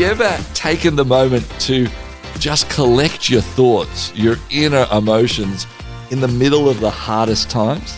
ever taken the moment to just collect your thoughts, your inner emotions in the middle of the hardest times?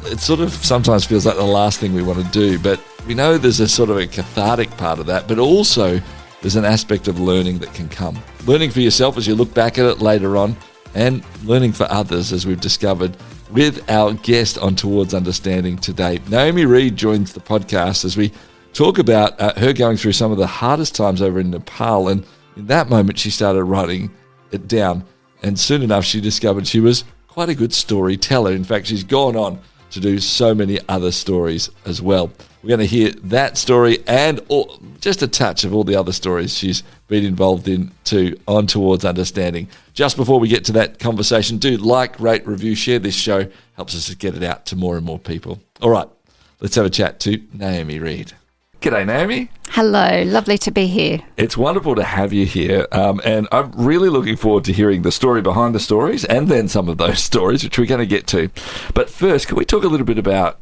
It sort of sometimes feels like the last thing we want to do, but we know there's a sort of a cathartic part of that, but also there's an aspect of learning that can come. Learning for yourself as you look back at it later on, and learning for others, as we've discovered with our guest on Towards Understanding today. Naomi Reed joins the podcast as we talk about her going through some of the hardest times over in Nepal, and in that moment she started writing it down, and soon enough she discovered she was quite a good storyteller. In fact, she's gone on to do so many other stories as well. We're going to hear that story and just a touch of all the other stories she's been involved in too on Towards Understanding. Just before we get to that conversation, do like, rate, review, share this show. Helps us to get it out to more and more people. All right, let's have a chat to Naomi Reed. G'day, Naomi. Hello, lovely to be here. It's wonderful to have you here, and I'm really looking forward to hearing the story behind the stories and then some of those stories, which we're going to get to. But first, can we talk a little bit about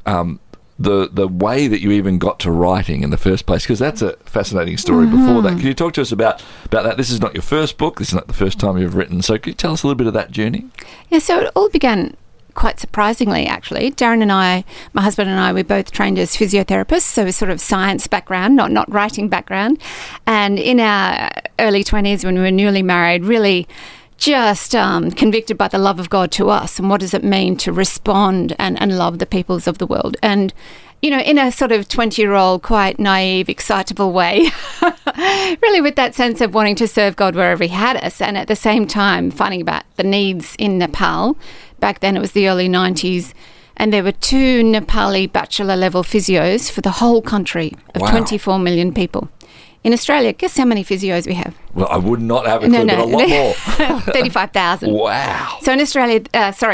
the way that you even got to writing in the first place? Because that's a fascinating story before that. Can you talk to us about that? This is not your first book. This is not the first time you've written. So can you tell us a little bit of that journey? Yeah, so it all began quite surprisingly, actually. Darren and I, my husband and I, we both trained as physiotherapists, so a sort of science background, not writing background. And in our early 20s, when we were newly married, really just convicted by the love of God to us and what does it mean to respond and love the peoples of the world. And, you know, in a sort of 20-year-old, quite naive, excitable way, really with that sense of wanting to serve God wherever he had us, and at the same time finding about the needs in Nepal. Back then it was the early 90s, and there were 2 Nepali bachelor-level physios for the whole country of 24 million people. In Australia, guess how many physios we have? Well, I would not have a clue, but a lot more. 35,000. Wow. So in Australia,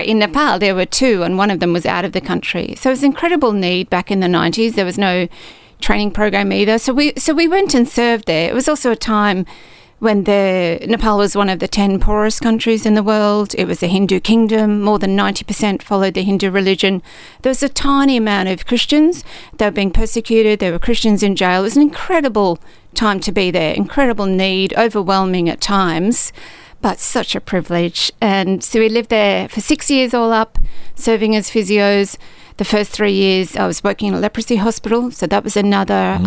in Nepal, there were 2, and one of them was out of the country. So it was an incredible need back in the 90s. There was no training program either. So we went and served there. It was also a time when Nepal was one of the 10 poorest countries in the world. It was a Hindu kingdom. More than 90% followed the Hindu religion. There was a tiny amount of Christians. They were being persecuted. There were Christians in jail. It was an incredible time to be there, incredible need, overwhelming at times, but such a privilege. And so we lived there for 6 years all up, serving as physios. The first 3 years I was working in a leprosy hospital, so that was another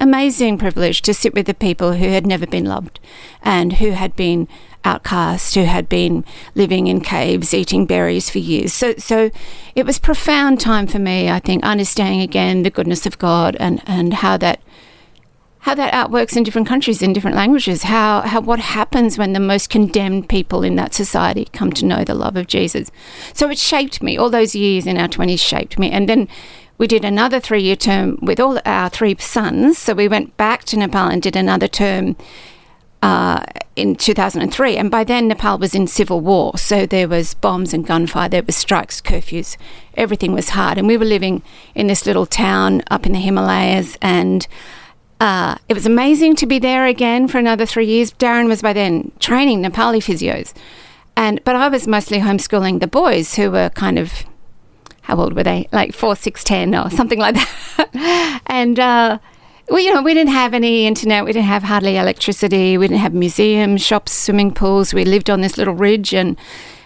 amazing privilege to sit with the people who had never been loved and who had been outcast, who had been living in caves, eating berries for years. So it was profound time for me, I think, understanding again the goodness of God and how that outworks in different countries, in different languages, what happens when the most condemned people in that society come to know the love of Jesus. So it shaped me. All those years in our 20s shaped me. And then we did another 3-year term with all our 3 sons. So we went back to Nepal and did another term in 2003. And by then Nepal was in civil war. So there was bombs and gunfire, there was strikes, curfews. Everything was hard. And we were living in this little town up in the Himalayas, and it was amazing to be there again for another 3 years. Darren was by then training Nepali physios. But I was mostly homeschooling the boys who were kind of, how old were they? Like 4, 6, 10 or something like that. And, we didn't have any internet. We didn't have hardly electricity. We didn't have museums, shops, swimming pools. We lived on this little ridge, and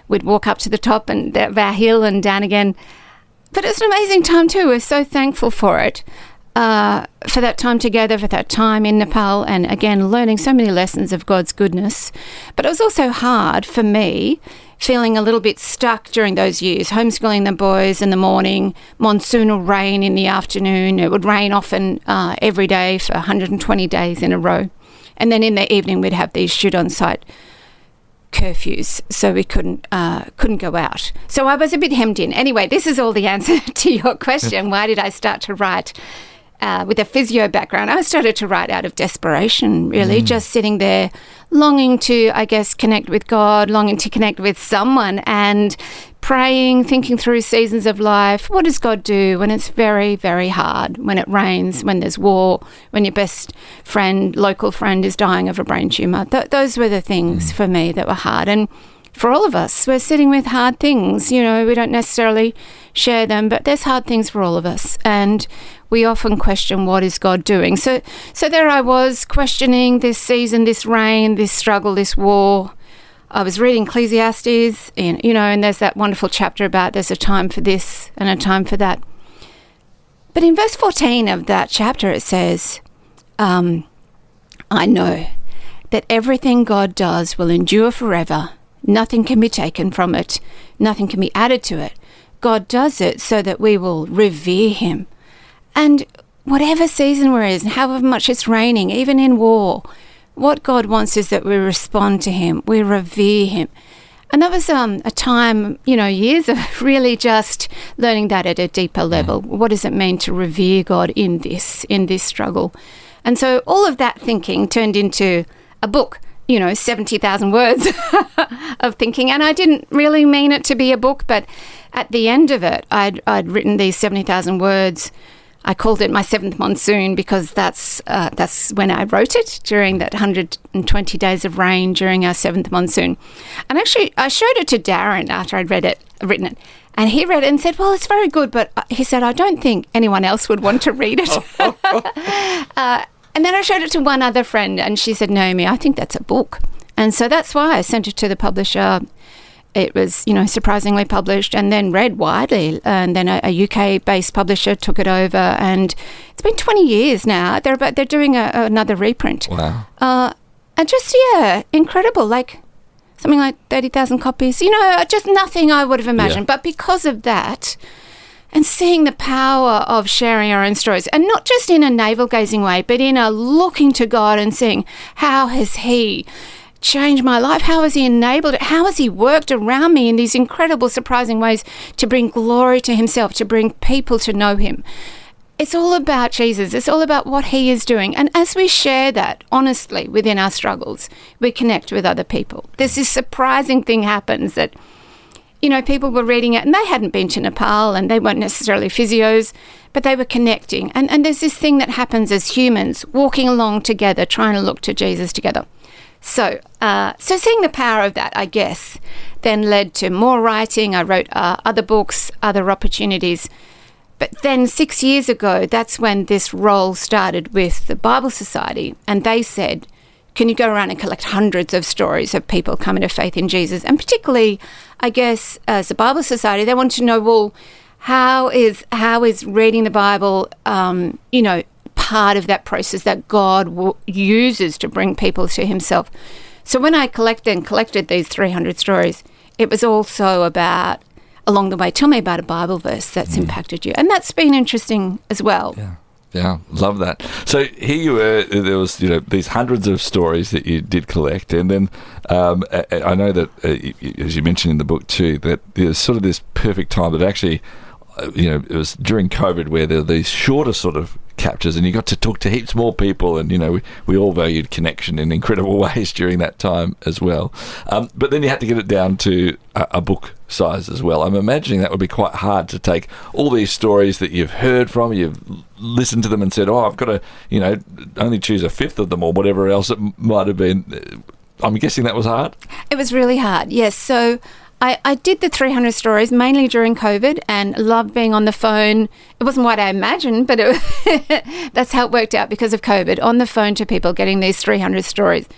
we'd walk up to the top of our hill and down again. But it was an amazing time too. We're so thankful for it. For that time together, for that time in Nepal, and again learning so many lessons of God's goodness. But it was also hard for me, feeling a little bit stuck during those years, homeschooling the boys in the morning, monsoonal rain in the afternoon. It would rain often every day for 120 days in a row. And then in the evening we'd have these shoot-on-sight curfews, so we couldn't go out. So I was a bit hemmed in. Anyway, this is all the answer to your question. Why did I start to write? With a physio background, I started to write out of desperation, really, just sitting there longing to, I guess, connect with God, longing to connect with someone, and praying, thinking through seasons of life. What does God do when it's very, very hard, when it rains, when there's war, when your best friend, local friend, is dying of a brain tumour? Those were the things for me that were hard. And for all of us. We're sitting with hard things. We don't necessarily share them, but there's hard things for all of us. And we often question, what is God doing? So there I was questioning this season, this rain, this struggle, this war. I was reading Ecclesiastes, and there's that wonderful chapter about there's a time for this and a time for that. But in verse 14 of that chapter, it says, I know that everything God does will endure forever. Nothing can be taken from it. Nothing can be added to it. God does it so that we will revere him. And whatever season we're in, however much it's raining, even in war, what God wants is that we respond to him. We revere him. And that was a time, years of really just learning that at a deeper level. What does it mean to revere God in this struggle? And so all of that thinking turned into a book, 70,000 words of thinking. And I didn't really mean it to be a book, but at the end of it, I'd written these 70,000 words. I called it my seventh monsoon because that's when I wrote it, during that 120 days of rain during our seventh monsoon. And actually, I showed it to Darren after I'd written it. And he read it and said, well, it's very good, but he said, I don't think anyone else would want to read it. And then I showed it to one other friend, and she said, Naomi, I think that's a book. And so that's why I sent it to the publisher. It was, surprisingly published and then read widely. And then a UK-based publisher took it over, and it's been 20 years now. They're doing another reprint. Wow. And just, incredible, like something like 30,000 copies. Just nothing I would have imagined. Yeah. But because of that, and seeing the power of sharing our own stories, and not just in a navel-gazing way, but in a looking to God and seeing, how has he changed my life? How has he enabled it? How has he worked around me in these incredible, surprising ways to bring glory to himself, to bring people to know him? It's all about Jesus. It's all about what he is doing. And as we share that honestly within our struggles, we connect with other people. There's this surprising thing happens that, people were reading it and they hadn't been to Nepal and they weren't necessarily physios, but they were connecting. And there's this thing that happens as humans walking along together, trying to look to Jesus together. So seeing the power of that, I guess, then led to more writing. I wrote other books, other opportunities. But then 6 years ago, that's when this role started with the Bible Society. And they said, can you go around and collect hundreds of stories of people coming to faith in Jesus? And particularly, I guess, as a Bible Society, they wanted to know, well, how is reading the Bible, part of that process that God uses to bring people to himself. So when I collected these 300 stories, it was also about, along the way, tell me about a Bible verse that's impacted you. And that's been interesting as well. Yeah, love that. So here you were, there was, these hundreds of stories that you did collect. And then I know that, as you mentioned in the book too, that there's sort of this perfect time that actually, it was during COVID where there were these shorter sort of captures and you got to talk to heaps more people, and we all valued connection in incredible ways during that time as well, but then you had to get it down to a book size as well. I'm imagining that would be quite hard to take all these stories that you've heard from, you've listened to them and said, I've got to only choose a fifth of them or whatever else it might have been. I'm guessing that was hard. It was really hard, yes. So I did the 300 stories mainly during COVID and loved being on the phone. It wasn't what I imagined, but that's how it worked out because of COVID, on the phone to people, getting these 300 stories.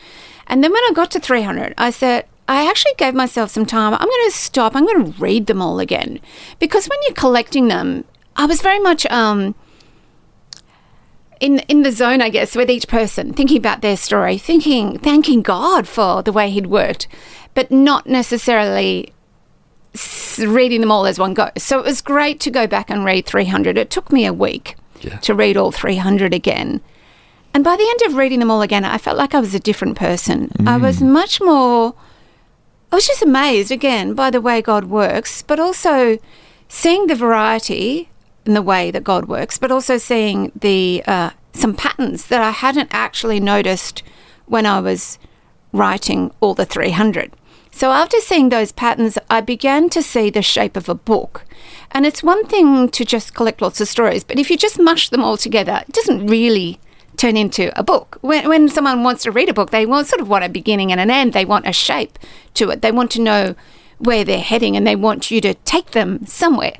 And then when I got to 300, I said, I actually gave myself some time. I'm going to stop. I'm going to read them all again. Because when you're collecting them, I was very much in the zone, I guess, with each person, thinking about their story, thanking God for the way he'd worked, but not necessarily reading them all as one go. So it was great to go back and read 300. It took me a week to read all 300 again. And by the end of reading them all again, I felt like I was a different person. I was just amazed, again, by the way God works, but also seeing the variety in the way that God works, but also seeing the some patterns that I hadn't actually noticed when I was writing all the 300. So after seeing those patterns, I began to see the shape of a book. And it's one thing to just collect lots of stories, but if you just mush them all together, it doesn't really turn into a book. When someone wants to read a book, they want a beginning and an end. They want a shape to it. They want to know where they're heading, and they want you to take them somewhere.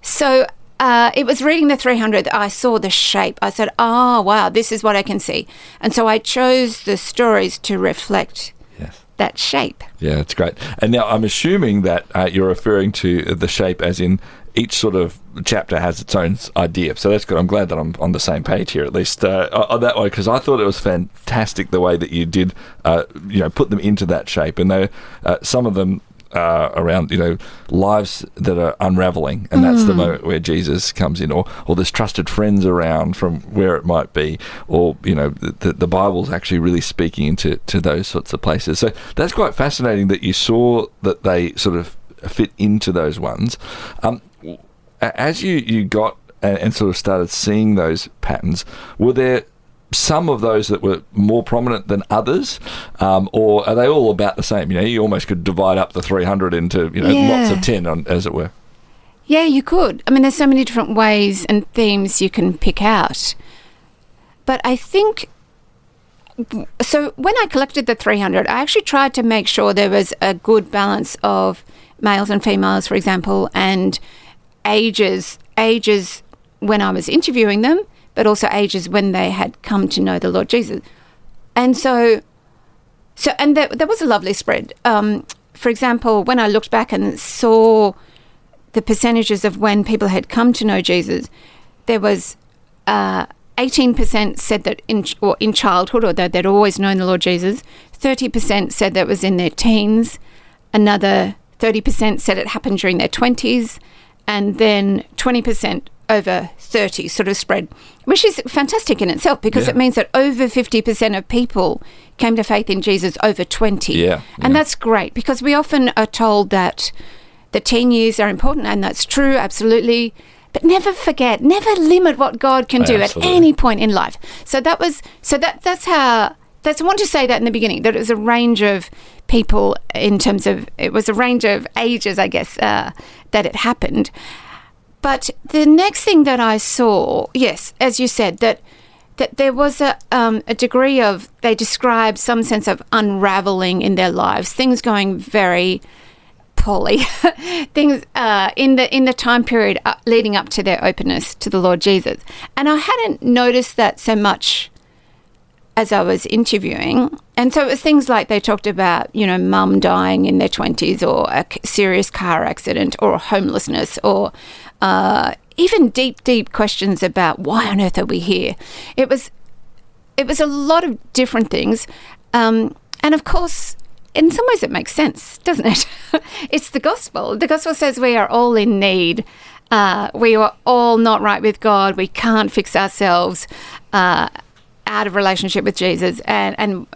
So it was reading the 300 that I saw the shape. I said, oh, wow, this is what I can see. And so I chose the stories to reflect that shape. Yeah, it's great. And now I'm assuming that you're referring to the shape as in each sort of chapter has its own idea. So that's good. I'm glad that I'm on the same page here, at least on that way, because I thought it was fantastic the way that you did, put them into that shape. And some of them around, lives that are unraveling, and that's the moment where Jesus comes in, or there's trusted friends around from where it might be, or, the Bible's actually really speaking into those sorts of places. So that's quite fascinating that you saw that they sort of fit into those ones. As you got and sort of started seeing those patterns, were there some of those that were more prominent than others, or are they all about the same? You almost could divide up the 300 into lots of 10, as it were. Yeah, you could. I mean, there's so many different ways and themes you can pick out. But I think, so when I collected the 300, I actually tried to make sure there was a good balance of males and females, for example, and ages when I was interviewing them, but also ages when they had come to know the Lord Jesus. And so there was a lovely spread. For example, when I looked back and saw the percentages of when people had come to know Jesus, there was 18% said that in childhood, or that they'd always known the Lord Jesus. 30% said that was in their teens. Another 30% said it happened during their 20s. And then 20% over 30 sort of spread, which is fantastic in itself, because it means that over 50% of people came to faith in Jesus over 20. And that's great, because we often are told that the teen years are important, and that's true, absolutely. But never limit what God can do at any point in life. So that's how. I want to say that in the beginning, that it was a range of people in terms of, it was a range of ages, I guess, that it happened. But the next thing that I saw, yes, as you said, that there was a degree of, they described some sense of unraveling in their lives, things going very poorly, things in the time period leading up to their openness to the Lord Jesus. And I hadn't noticed that so much as I was interviewing. And so it was things like they talked about, mum dying in their 20s, or a serious car accident, or homelessness, or even deep questions about why on earth are we here. It was a lot of different things. And of course, in some ways it makes sense, doesn't it? It's the gospel. The gospel says we are all in need. We are all not right with God. We can't fix ourselves out of relationship with Jesus, and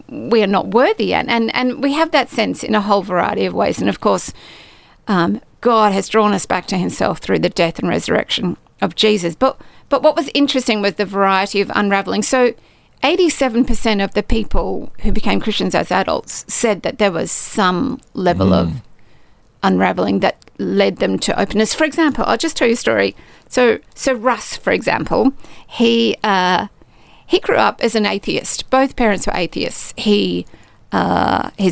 we are not worthy, and we have that sense in a whole variety of ways. And of course, God has drawn us back to himself through the death and resurrection of Jesus. But what was interesting was the variety of unraveling. So 87% of the people who became Christians as adults said that there was some level of unraveling that led them to openness. For example, I'll just tell you a story. So Russ, for example, he grew up as an atheist. Both parents were atheists. His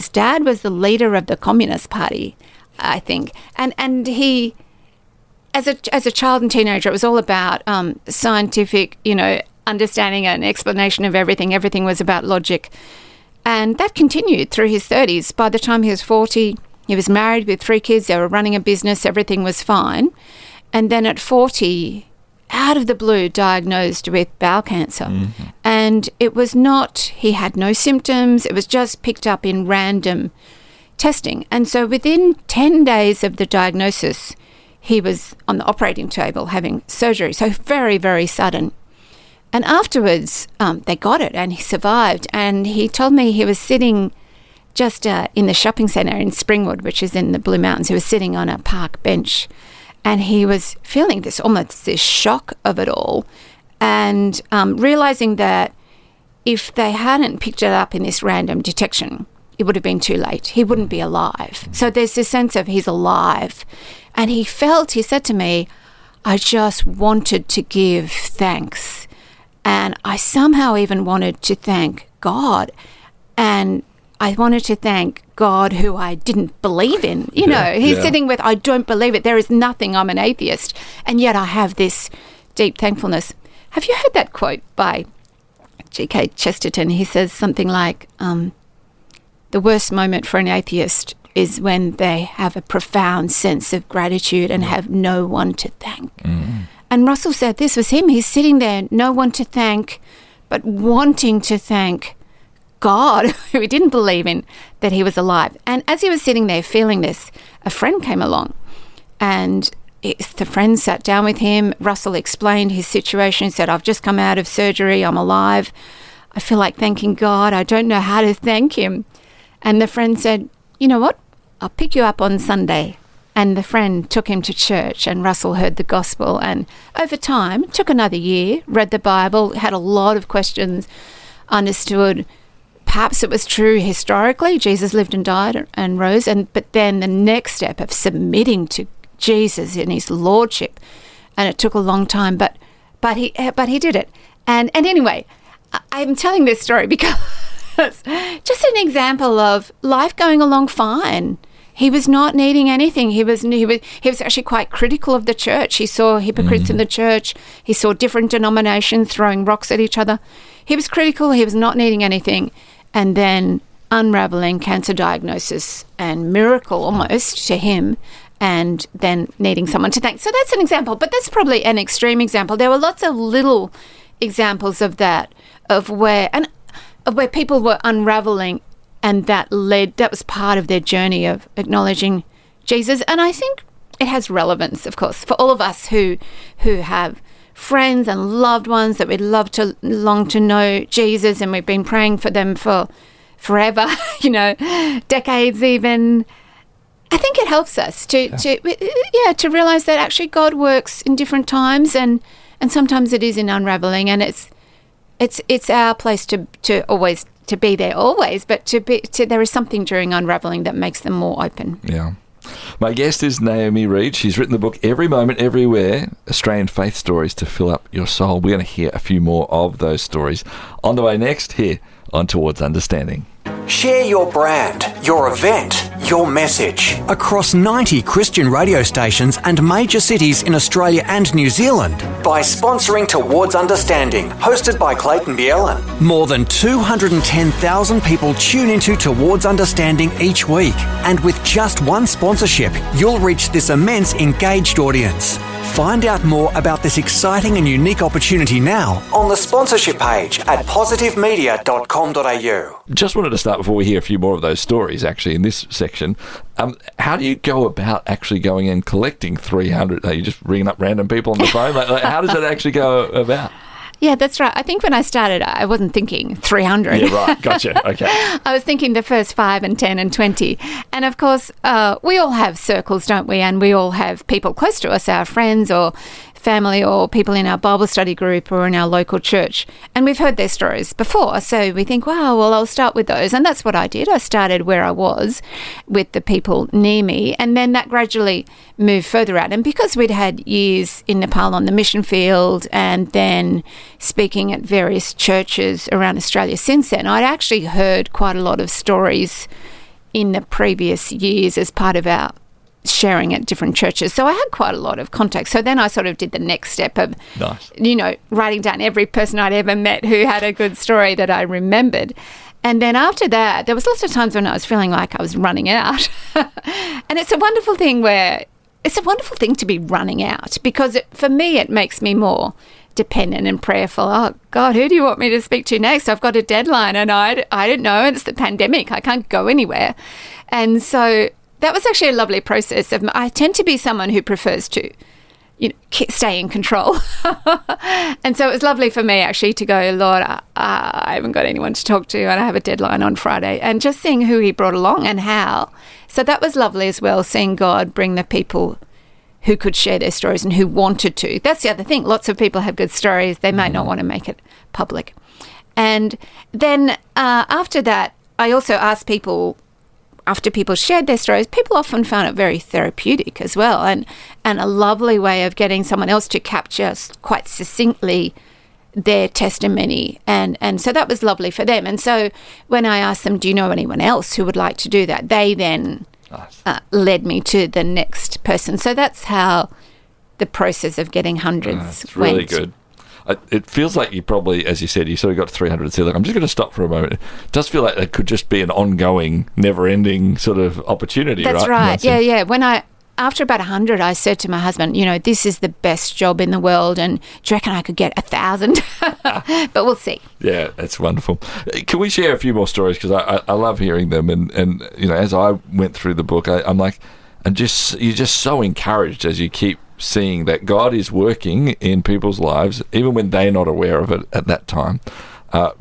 dad was the leader of the Communist Party, I think. And he, as a child and teenager, it was all about scientific, understanding and explanation of everything. Everything was about logic. And that continued through his 30s. By the time he was 40, he was married with 3 kids. They were running a business. Everything was fine. And then at 40, out of the blue, diagnosed with bowel cancer. And it was not, he had no symptoms. It was just picked up in random testing. And so within 10 days of the diagnosis, he was on the operating table having surgery. So very, very sudden. And afterwards, they got it, and he survived. And he told me he was sitting just in the shopping centre in Springwood, which is in the Blue Mountains. He was sitting on a park bench, and he was feeling this shock of it all, and realising that if they hadn't picked it up in this random detection, it would have been too late. He wouldn't be alive. So there's this sense of he's alive. And he said to me, I just wanted to give thanks And I somehow even wanted to thank God. And I wanted to thank God who I didn't believe in. You know, he's sitting with, I don't believe it. There is nothing. I'm an atheist. And yet I have this deep thankfulness. Have you heard that quote by G.K. Chesterton? He says something like, the worst moment for an atheist is when they have a profound sense of gratitude and have no one to thank. And Russell said this was him. He's sitting there, no one to thank, but wanting to thank God, who he didn't believe in, that he was alive. And as he was sitting there feeling this, a friend came along, and the friend sat down with him. Russell explained his situation. He said, I've just come out of surgery. I'm alive. I feel like thanking God. I don't know how to thank him. And the friend said, you know what? I'll pick you up on Sunday. And the friend took him to church, and Russell heard the gospel. And over time, it took another year, read the Bible, had a lot of questions, understood perhaps it was true historically. Jesus lived and died and rose. But then the next step of submitting to Jesus in his lordship, and it took a long time, but he did it. And anyway, I'm telling this story because just an example of life going along fine. He was not needing anything. He was actually quite critical of the church. He saw hypocrites in the church. He saw different denominations throwing rocks at each other. He was critical. He was not needing anything. And then unraveling cancer diagnosis and miracle almost to him, and then needing someone to thank. So that's an example, but that's probably an extreme example. There were lots of little examples of that, of where people were unraveling, and that was part of their journey of acknowledging Jesus. And I think it has relevance, of course, for all of us who have friends and loved ones that we'd long to know Jesus, and we've been praying for them for forever, decades even. I think it helps us to realize that actually God works in different times, and sometimes it is in unraveling, and it's our place to always to be there always, but there is something during unraveling that makes them more open. Yeah. My guest is Naomi Reed. She's written the book Every Moment, Everywhere, Australian Faith Stories to Fill Up Your Soul. We're going to hear a few more of those stories on the way next here on Towards Understanding. Share your brand, your event, your message across 90 Christian radio stations and major cities in Australia and New Zealand by sponsoring Towards Understanding, hosted by Clayton Bielan. More than 210,000 people tune into Towards Understanding each week, and with just one sponsorship, you'll reach this immense engaged audience. Find out more about this exciting and unique opportunity now on the sponsorship page at positivemedia.com.au. Just wanted to start before we hear a few more of those stories, actually, in this section. How do you go about actually going and collecting 300? Are you just ringing up random people on the phone? How does it actually go about? Yeah, that's right. I think when I started, I wasn't thinking 300. Yeah, right. Gotcha. Okay. I was thinking the first 5 and 10 and 20. And of course, we all have circles, don't we? And we all have people close to us, our friends or family or people in our Bible study group or in our local church. And we've heard their stories before. So we think, wow, well, I'll start with those. And that's what I did. I started where I was with the people near me. And then that gradually moved further out. And because we'd had years in Nepal on the mission field and then speaking at various churches around Australia since then, I'd actually heard quite a lot of stories in the previous years as part of our sharing at different churches. So I had quite a lot of contacts. So then I sort of did the next step of, writing down every person I'd ever met who had a good story that I remembered. And then after that, there was lots of times when I was feeling like I was running out. And it's a wonderful thing to be running out, because for me, it makes me more dependent and prayerful. Oh, God, who do you want me to speak to next? I've got a deadline and I don't know. It's the pandemic. I can't go anywhere. And so that was actually a lovely process. I tend to be someone who prefers to, stay in control. And so it was lovely for me actually to go, Lord, I haven't got anyone to talk to and I have a deadline on Friday, and just seeing who he brought along and how. So that was lovely as well, seeing God bring the people who could share their stories and who wanted to. That's the other thing. Lots of people have good stories. They might not want to make it public. And then after that, I also asked people, after people shared their stories, people often found it very therapeutic as well, and a lovely way of getting someone else to capture quite succinctly their testimony, and so that was lovely for them. And so when I asked them, do you know anyone else who would like to do that, they then led me to the next person. So that's how the process of getting hundreds it's really went. good. It feels like you probably, as you said, you sort of got 300 so I'm just going to stop for a moment. It does feel like it could just be an ongoing, never-ending sort of opportunity, right? That's right. Yeah. After about 100, I said to my husband, this is the best job in the world, and do you reckon I could get 1,000? But we'll see. Yeah, that's wonderful. Can we share a few more stories? Because I love hearing them. And as I went through the book, I'm like, you're just so encouraged as you keep seeing that God is working in people's lives, even when they're not aware of it at that time,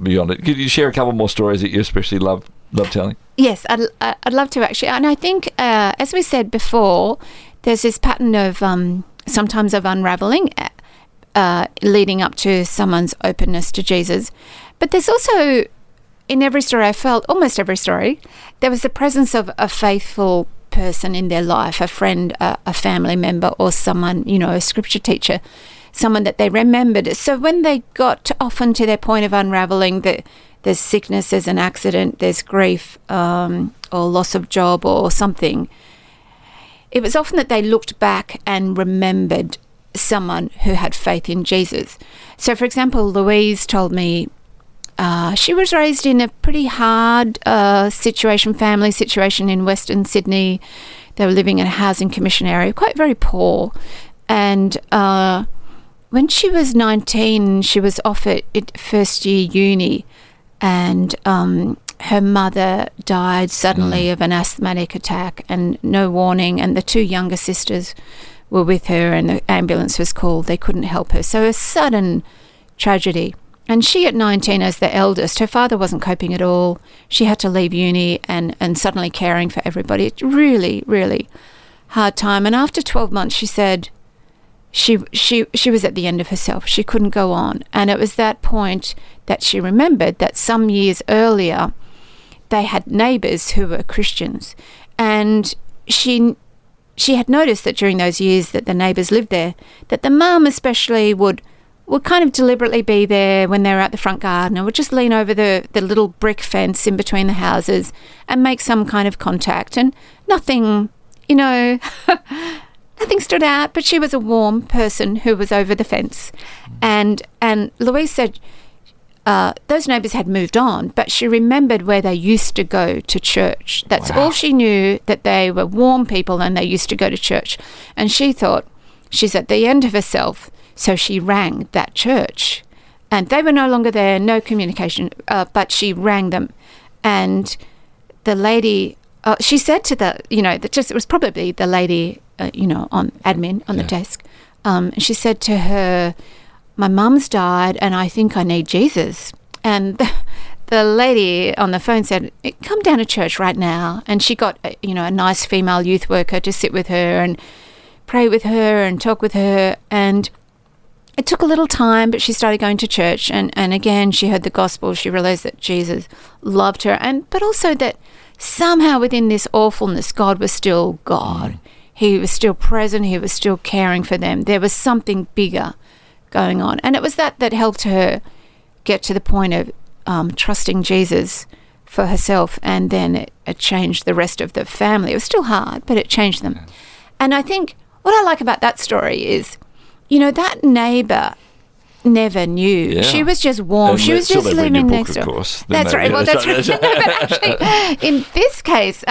beyond it. Could you share a couple more stories that you especially love telling? Yes, I'd love to actually. And I think, as we said before, there's this pattern of sometimes of unraveling leading up to someone's openness to Jesus. But there's also, in every story I felt, almost every story, there was the presence of a faithful person in their life, a friend, a family member, or someone, a scripture teacher, someone that they remembered. So when they got often to their point of unraveling, there's sickness, there's an accident, there's grief, or loss of job or something, it was often that they looked back and remembered someone who had faith in Jesus. So, for example, Louise told me she was raised in a pretty hard family situation in Western Sydney. They were living in a housing commission area, quite very poor. And when she was 19, she was off at first year uni, and her mother died suddenly of an asthmatic attack, and no warning, and the two younger sisters were with her, and the ambulance was called. They couldn't help her. So a sudden tragedy. And she, at 19, as the eldest, her father wasn't coping at all. She had to leave uni and suddenly caring for everybody. It's really, really hard time. And after 12 months, she said she was at the end of herself. She couldn't go on. And it was that point that she remembered that some years earlier, they had neighbours who were Christians. And she had noticed that during those years that the neighbours lived there, that the mum especially would kind of deliberately be there when they were at the front garden, and would just lean over the little brick fence in between the houses and make some kind of contact. And nothing, nothing stood out, but she was a warm person who was over the fence. And Louise said those neighbours had moved on, but she remembered where they used to go to church. That's all she knew, that they were warm people and they used to go to church. And she thought she's at the end of herself. So she rang that church, and they were no longer there, no communication, but she rang them. And the lady, she said to it was probably the lady, on admin, on the desk. She said to her, my mum's died and I think I need Jesus. And the lady on the phone said, come down to church right now. And she got, a nice female youth worker to sit with her and pray with her and talk with her. And it took a little time, but she started going to church, and again she heard the gospel. She realised that Jesus loved her, but also that somehow within this awfulness, God was still God. He was still present. He was still caring for them. There was something bigger going on, and it was that helped her get to the point of trusting Jesus for herself, and then it changed the rest of the family. It was still hard, but it changed them. And I think what I like about that story is, that neighbour never knew. Yeah. She was just warm. And she was just living next door. That's right. Well, that's right. No, but actually, in this case,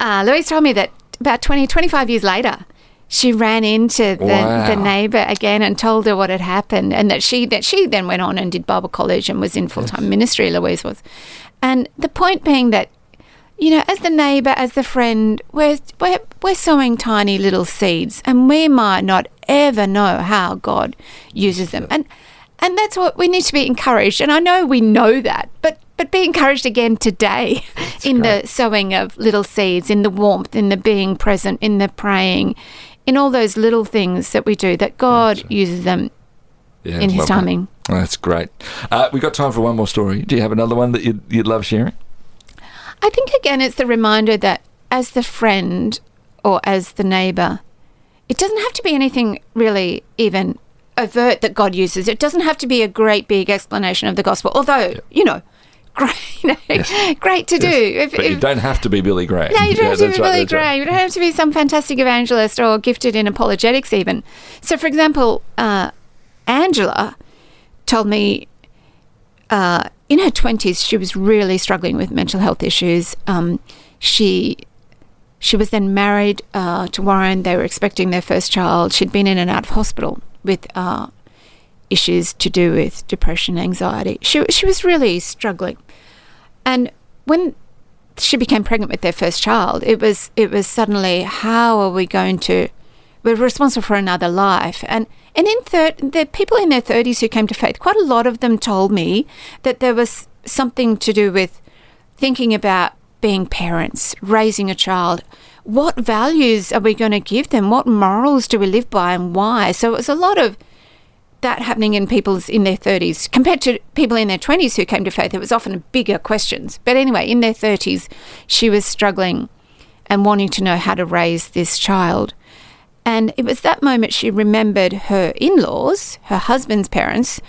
Louise told me that about 25 years later, she ran into the neighbour again and told her what had happened, and that she then went on and did Bible college and was in full-time ministry, Louise was. And the point being that, as the neighbour, as the friend, we're sowing tiny little seeds, and we might not ever know how God uses them. And that's what we need to be encouraged. And I know we know that, but be encouraged again today in the sowing of little seeds, in the warmth, in the being present, in the praying, in all those little things that we do, that God uses them in His timing. Oh, that's great. We've got time for one more story. Do you have another one that you'd love sharing? I think, again, it's the reminder that as the friend or as the neighbour, it doesn't have to be anything really even overt that God uses. It doesn't have to be a great big explanation of the gospel, although, great, Yes. great to do. But you don't have to be Billy Graham. No, you don't have to be Billy Graham. Right. You don't have to be some fantastic evangelist or gifted in apologetics even. So, for example, Angela told me in her 20s she was really struggling with mental health issues. She was then married to Warren. They were expecting their first child. She'd been in and out of hospital with issues to do with depression, anxiety. She was really struggling. And when she became pregnant with their first child, it was suddenly, how are we going to... We're responsible for another life. And the people in their 30s who came to faith, quite a lot of them told me that there was something to do with thinking about being parents, raising a child. What values are we going to give them? What morals do we live by and why? So it was a lot of that happening in people in their 30s compared to people in their 20s who came to faith. It was often bigger questions. But anyway, in their 30s, she was struggling and wanting to know how to raise this child. And it was that moment she remembered her in-laws, her husband's parents,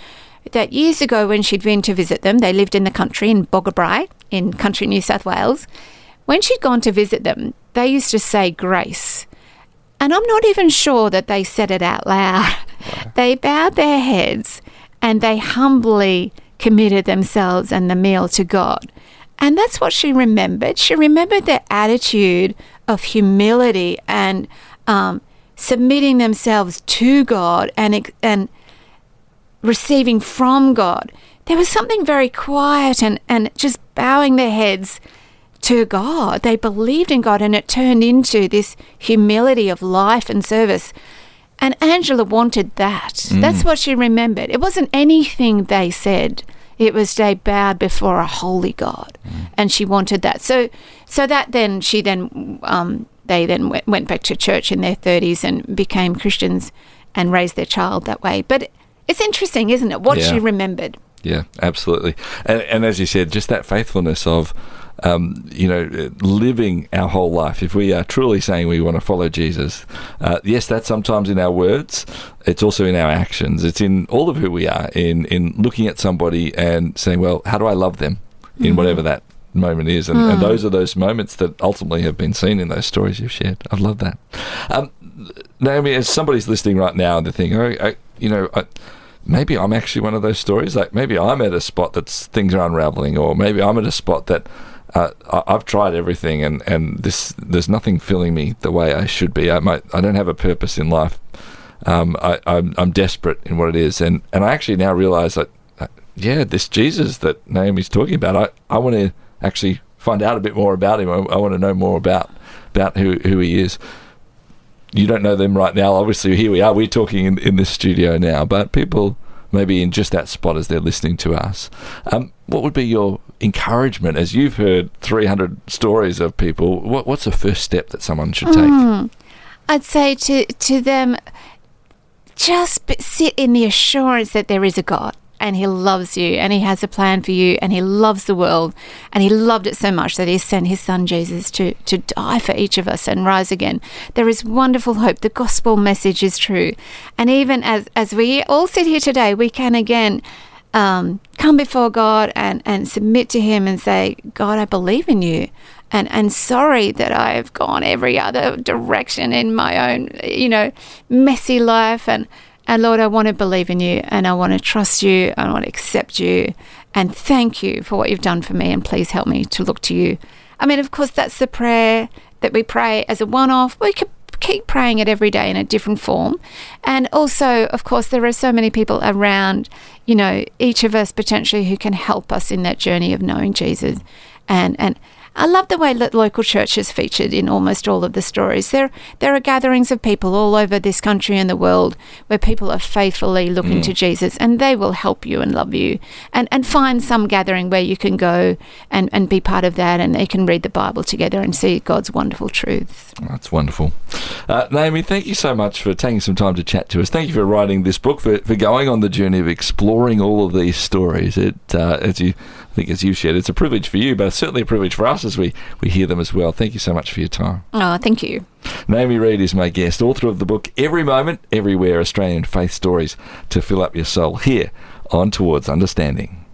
that years ago when she'd been to visit them, they lived in the country in Boggabri, in country New South Wales. When she'd gone to visit them, they used to say grace. And I'm not even sure that they said it out loud. Wow. They bowed their heads and they humbly committed themselves and the meal to God. And that's what she remembered. She remembered their attitude of humility and submitting themselves to God and receiving from God. There was something very quiet and just bowing their heads to God. They believed in God, and it turned into this humility of life and service. And Angela wanted that. That's what she remembered. It wasn't anything they said. It was they bowed before a holy God, and she wanted that. So that then they then went back to church in their 30s and became Christians and raised their child that way. But it's interesting, isn't it, what she remembered? Yeah, absolutely. And as you said, just that faithfulness of, living our whole life. If we are truly saying we want to follow Jesus, yes, that's sometimes in our words. It's also in our actions. It's in all of who we are, in looking at somebody and saying, well, how do I love them in whatever that moment is? And those are those moments that ultimately have been seen in those stories you've shared. I love that. Naomi, as somebody's listening right now and they're thinking, maybe I'm actually one of those stories. Like maybe I'm at a spot that things are unraveling, or maybe I'm at a spot that I've tried everything and there's nothing filling me the way I should be. I don't have a purpose in life. I'm desperate in what it is, and I actually now realise that this Jesus that Naomi's talking about, I want to actually find out a bit more about him. I want to know more about who he is. You don't know them right now. Obviously, here we are. We're talking in this studio now, but people maybe in just that spot as they're listening to us. What would be your encouragement as you've heard 300 stories of people? What's the first step that someone should take? I'd say to them, just sit in the assurance that there is a God, and he loves you, and he has a plan for you, and he loves the world, and he loved it so much that he sent his son Jesus to die for each of us and rise again. There is wonderful hope. The gospel message is true. And even as we all sit here today, we can again come before God and submit to him and say, God, I believe in you. And sorry that I have gone every other direction in my own, messy life. And Lord, I want to believe in you, and I want to trust you, and I want to accept you, and thank you for what you've done for me, and please help me to look to you. I mean, of course, that's the prayer that we pray as a one-off. We could keep praying it every day in a different form. And also, of course, there are so many people around, each of us potentially who can help us in that journey of knowing Jesus. And I love the way that local church is featured in almost all of the stories. There are gatherings of people all over this country and the world where people are faithfully looking to Jesus, and they will help you and love you. And find some gathering where you can go and be part of that, and they can read the Bible together and see God's wonderful truths. That's wonderful. Naomi, thank you so much for taking some time to chat to us. Thank you for writing this book, for going on the journey of exploring all of these stories. As you shared, it's a privilege for you, but certainly a privilege for us as we hear them as well. Thank you so much for your time. Oh, thank you. Naomi Reed is my guest, author of the book Every Moment, Everywhere, Australian Faith Stories to Fill Up Your Soul, here on Towards Understanding.